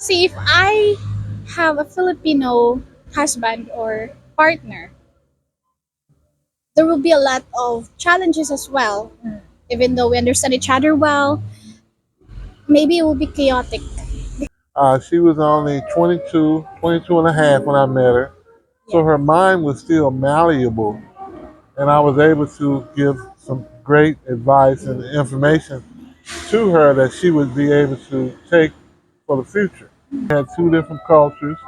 See, if I have a Filipino husband or partner, there will be a lot of challenges as well. Even though we understand each other well, maybe it will be chaotic. She was only 22, 22 and a half when I met her. So her mind was still malleable, and I was able to give some great advice and information to her that she would be able to take for the future. Had two different cultures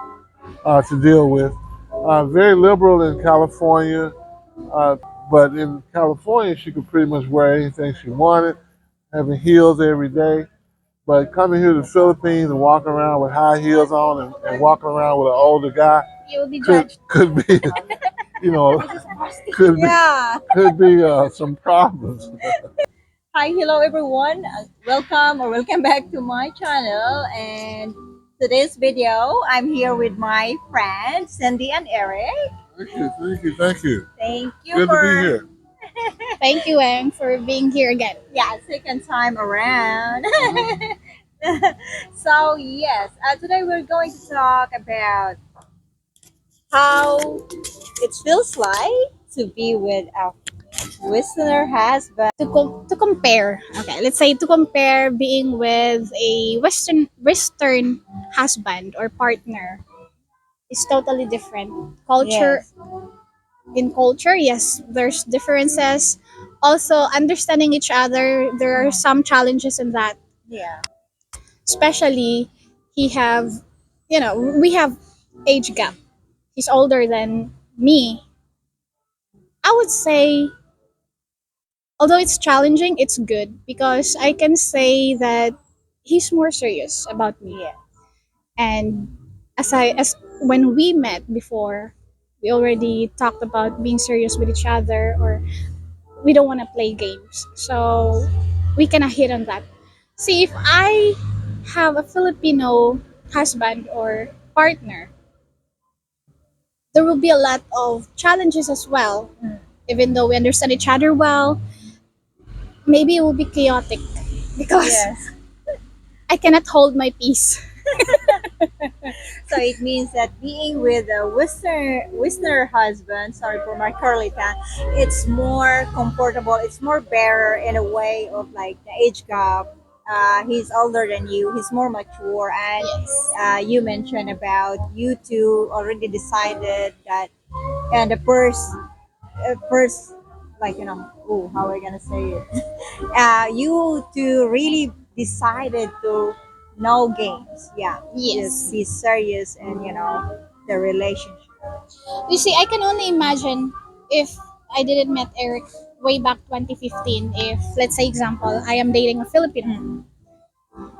to deal with. Very liberal in California, uh, but in California she could pretty much wear anything she wanted, having heels every day. But coming here to the Philippines and walking around with high heels on and walking around with an older guy You will be could judged. could be, you know, could be Yeah. could be some problems. Hi, hello everyone. Welcome back to my channel. And today's video, I'm here with my friends Cindy and Eric. Thank you, thank you, thank you. Thank you Good to be for here. Thank you, Eng, for being here again. second time around. So yes, today we're going to talk about how it feels like to be with a Westerner husband. To compare, okay, let's say to compare being with a Western husband or partner is totally different. Culture Yes. in culture, yes, there's differences. Also, understanding each other, there are some challenges in that. Yeah. Especially, he have, we have age gap. He's older than me. I would say, although it's challenging, it's good because I can say that he's more serious about me. Yeah. And as when we met before, we already talked about being serious with each other, or we don't want to play games. So we cannot hit on that. See, if I have a Filipino husband or partner, there will be a lot of challenges as well. Even though we understand each other well, maybe it will be chaotic because Yes. I cannot hold my peace. So it means that being with a Westerner husband, sorry for my curly tongue, it's more comfortable. It's more better in a way of like the age gap. He's older than you. He's more mature, and Yes. you mentioned about you two already decided that, and the first, like oh, how are we gonna say it? You two really decided to no games. Yeah, just Yes. be serious and the relationship. You see, I can only imagine if I didn't met Eric way back 2015. If, let's say, example, I am dating a Filipino.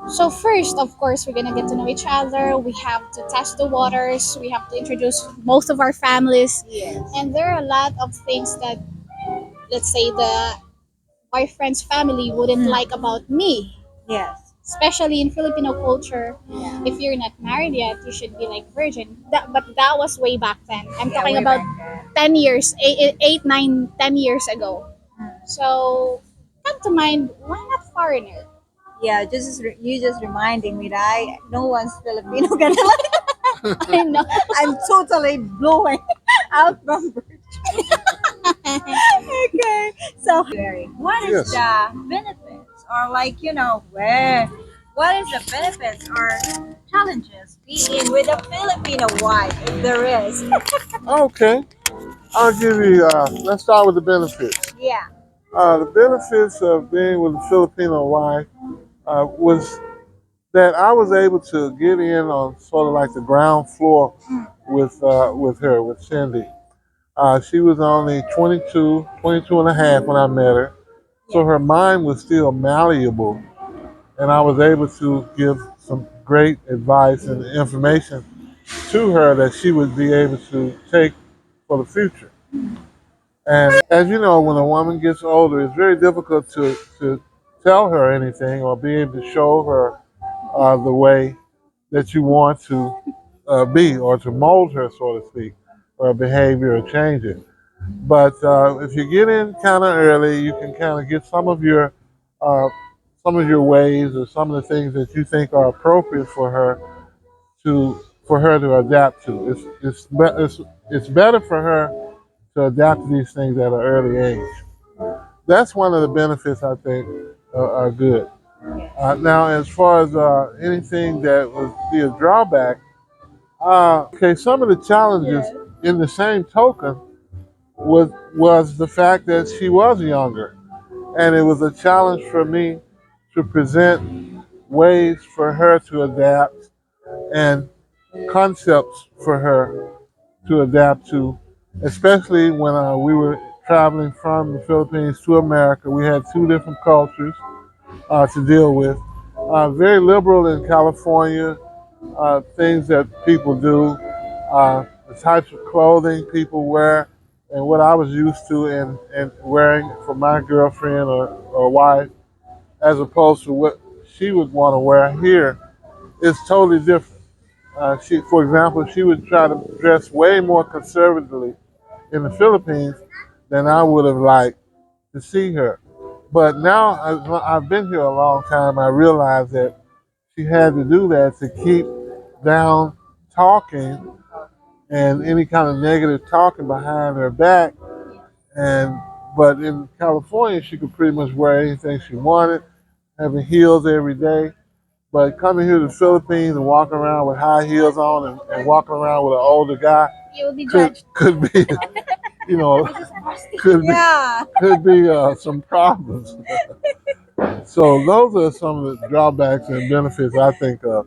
So first, of course, we're gonna get to know each other. We have to test the waters. We have to introduce both of our families, Yes. and there are a lot of things that, let's say, the boyfriend's family wouldn't like about me. Yes. Especially in Filipino culture, Yeah. if you're not married yet, you should be like virgin. But that was way back then. I'm Yeah, talking way about back then. 10 years, 8, 9, 10 years ago. So come to mind, why not foreigner? Yeah, you just reminding me that no one's Filipino gonna like. I know. I'm totally blowing out numbers. Okay, so what is Yes. the benefits or like where? What is the benefits or challenges being with a Filipino wife if there is? Okay, I'll give you. Let's start with the benefits. Yeah. The benefits of being with a Filipino wife was that I was able to get in on sort of like the ground floor with her, with Cindy. She was only 22, 22 and a half when I met her. So her mind was still malleable, and I was able to give some great advice and information to her that she would be able to take for the future. And as you know, when a woman gets older, it's very difficult to tell her anything or be able to show her the way that you want to be, or to mold her, so to speak, or behavior or change it. But if you get in kind of early, you can kind of get uh, some of your ways or some of the things that you think are appropriate for her for her to adapt to. It's better for her to adapt to these things at an early age. That's one of the benefits I think are good. Now, as far as anything that would be a drawback, okay, some of the challenges in the same token was the fact that she was younger, and it was a challenge for me to present ways for her to adapt and concepts for her to adapt to, especially when we were traveling from the Philippines to America. We had two different cultures to deal with. Very liberal in California, things that people do, the types of clothing people wear, and what I was used to and wearing for my girlfriend or wife, as opposed to what she would want to wear here, is totally different. For example, she would try to dress way more conservatively in the Philippines than I would have liked to see her. But now, as I've been here a long time, I realize that she had to do that to keep down talking and any kind of negative talking behind her back. And but in California, she could pretty much wear anything she wanted, having heels every day. But coming here to the Philippines and walking around with high heels on and walking around with an older guy You will be could judged. could be, you know, could be Yeah. could be some problems. So those are some of the drawbacks and benefits I think of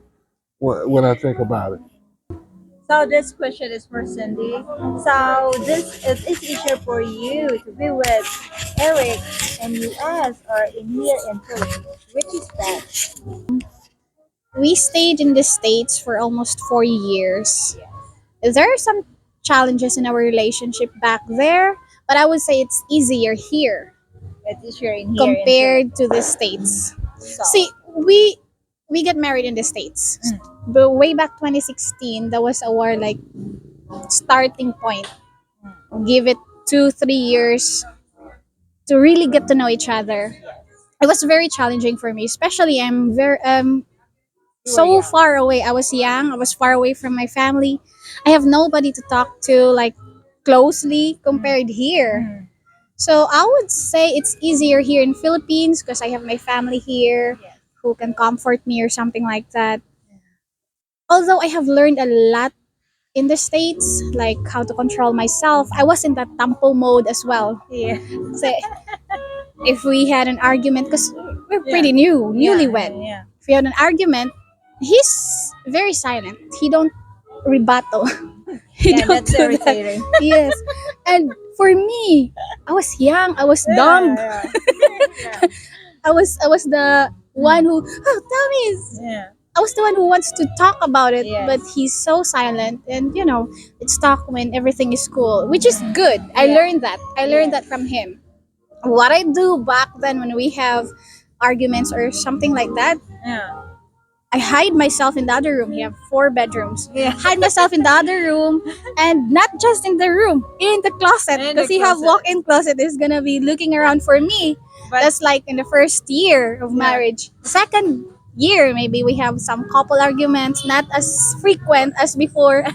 when I think about it. So this question is for Cindy. So this is it easier for you to be with Eric in US or in here in Philippines? Which is best? We stayed in the States for almost 4 years. There are some challenges in our relationship back there, but I would say it's easier here It's easier in here in compared to Philippines. the States. So See, we get married in the States. But way back 2016, that was our like starting point. Give it 2 3 years to really get to know each other. It was very challenging for me, especially I'm very you were so young. far away. I was young. I was far away from my family. I have nobody to talk to like closely compared here. Mm. So I would say it's easier here in Philippines because I have my family here Yes. who can comfort me or something like that. Although I have learned a lot in the States, like how to control myself, I was in that tampo mode as well. Yeah. So if we had an argument, because we're Yeah. pretty new, Yeah. newlywed. Yeah. If we had an argument, he's very silent. He don't rebuttal. He Yeah. don't That's do that. irritating. Yes. And for me, I was young. I was dumb. Yeah. Yeah. I was the one who tell me. Yeah. I was the one who wants to talk about it, Yes. but he's so silent. And let's talk when everything is cool, which is good. I Yeah. learned that. I learned that from him. What I do back then when we have arguments or something like that, Yeah. I hide myself in the other room. We have 4 bedrooms. Yeah. Hide myself in the other room, and not just in the room, in the closet. In the Because you have closet. walk-in closet is gonna be looking around for me. But That's like in the first year of Yeah. marriage. Second year, maybe we have some couple arguments, not as frequent as before.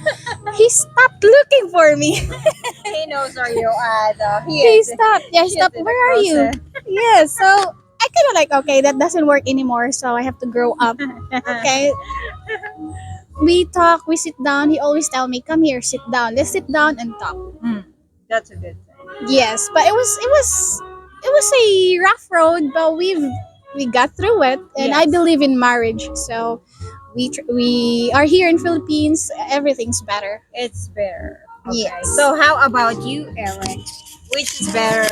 He stopped looking for me. he knows where you are. He He is. stopped. Yeah, He is stopped. in the Where are you? closet. Yeah, so I kind of like, okay, that doesn't work anymore, so I have to grow up. Okay, we talk, we sit down. He always tell me, "Come here, sit down. Let's sit down and talk." Mm. That's a good thing. Yes, but it was a rough road, but we got through it, and I Yes. believe in marriage. So we are here in Philippines. Everything's better. It's better. Okay. Yes. So how about you, Eric? Which is better,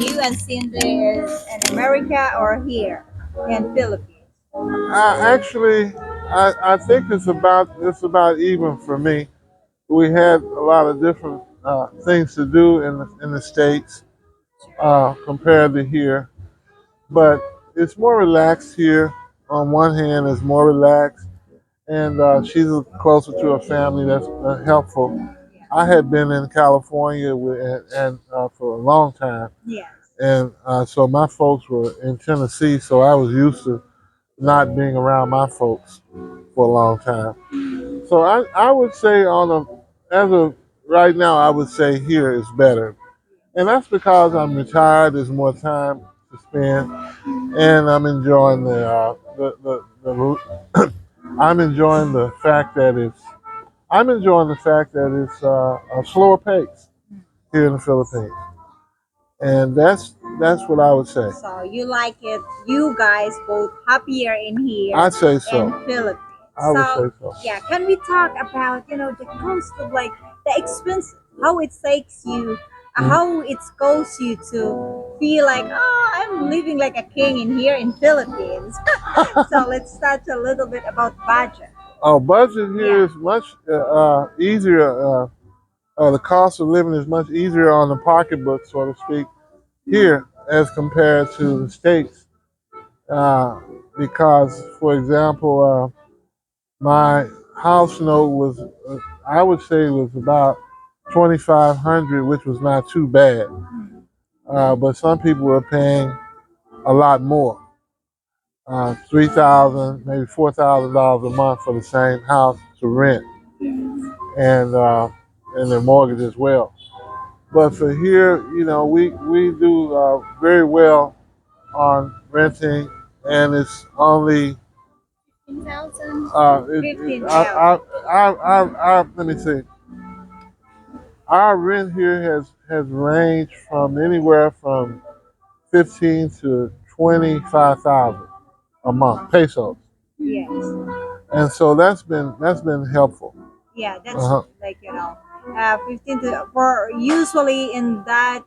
you and Cindy is in America or here in Philippines? Actually, I think it's about even for me. We had a lot of different things to do in the states compared to here, but it's more relaxed here. On one hand, it's more relaxed, and she's closer to her family. That's helpful. I had been in California and for a long time, Yes. and so my folks were in Tennessee, so I was used to not being around my folks for a long time. So I would say on a as of right now, I would say here is better, and that's because I'm retired. There's more time to spend, and I'm enjoying I'm enjoying the fact that it's a slower pace here in the Philippines, and that's what I would say. So you like it, you guys both happier in here I'd say in so. Philippines. I would So say so. yeah, can we talk about the cost of like the expense, how it takes you, Mhm. how it goes you to feel like I'm living like a king in here in Philippines. So let's touch a little bit about budget. Oh, budget here Yeah. is much easier. The cost of living is much easier on the pocketbook, so to speak, here as compared to the states. Uh, because, for example, my house note was, I would say, was about 2,500, which was not too bad. But some people were paying a lot more, 3,000, maybe $4,000 a month for the same house to rent, and their mortgage as well. But for here, we do very well on renting, and it's only 15,000. let me see. Our rent here has ranged from anywhere from 15 to 25,000 a month pesos, Yes. and so that's been helpful. Yeah, that's Uh-huh. like 15 to for usually in that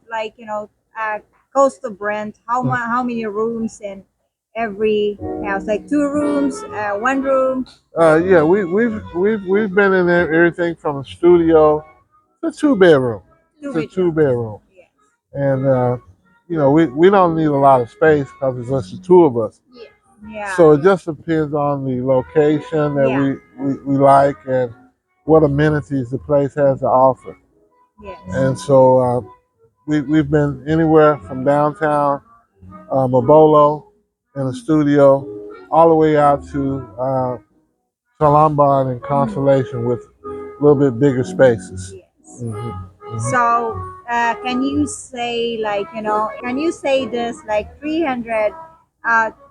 cost of rent, how many rooms in every house, like two rooms, one room, like Yeah, we've been in there everything from a studio to two bedroom two to two bedrooms. bedroom, Yes. and we don't need a lot of space because it's just the two of us. Yeah. So it just depends on the location that Yeah. we like and what amenities the place has to offer. Yes. And so we've been anywhere from downtown Mabolo in a studio all the way out to Talamban and Constellation with a little bit bigger spaces. Yes. Mhm. So, can you say can you say this like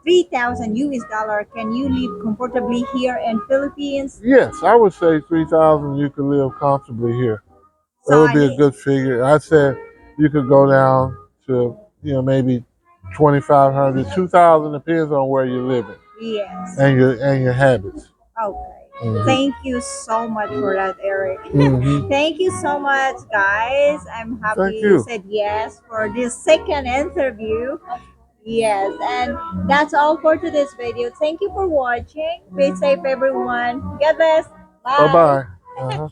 3,000 US dollar? Can you live comfortably here in Philippines? Yes, I would say 3,000 you could live comfortably here. That So would I be a mean, good figure. I said you could go down to maybe 2,500, 2,000 depends on where you're living yes. and your habits. Okay. Hmm. Thank you so much for that, Eric. Hmm. Thank you so much, guys. I'm happy Thank you you. said yes for this second interview. Yes, and that's all for today's video. Thank you for watching. Be safe, everyone. God bless. Bye Bye. bye. Uh-huh.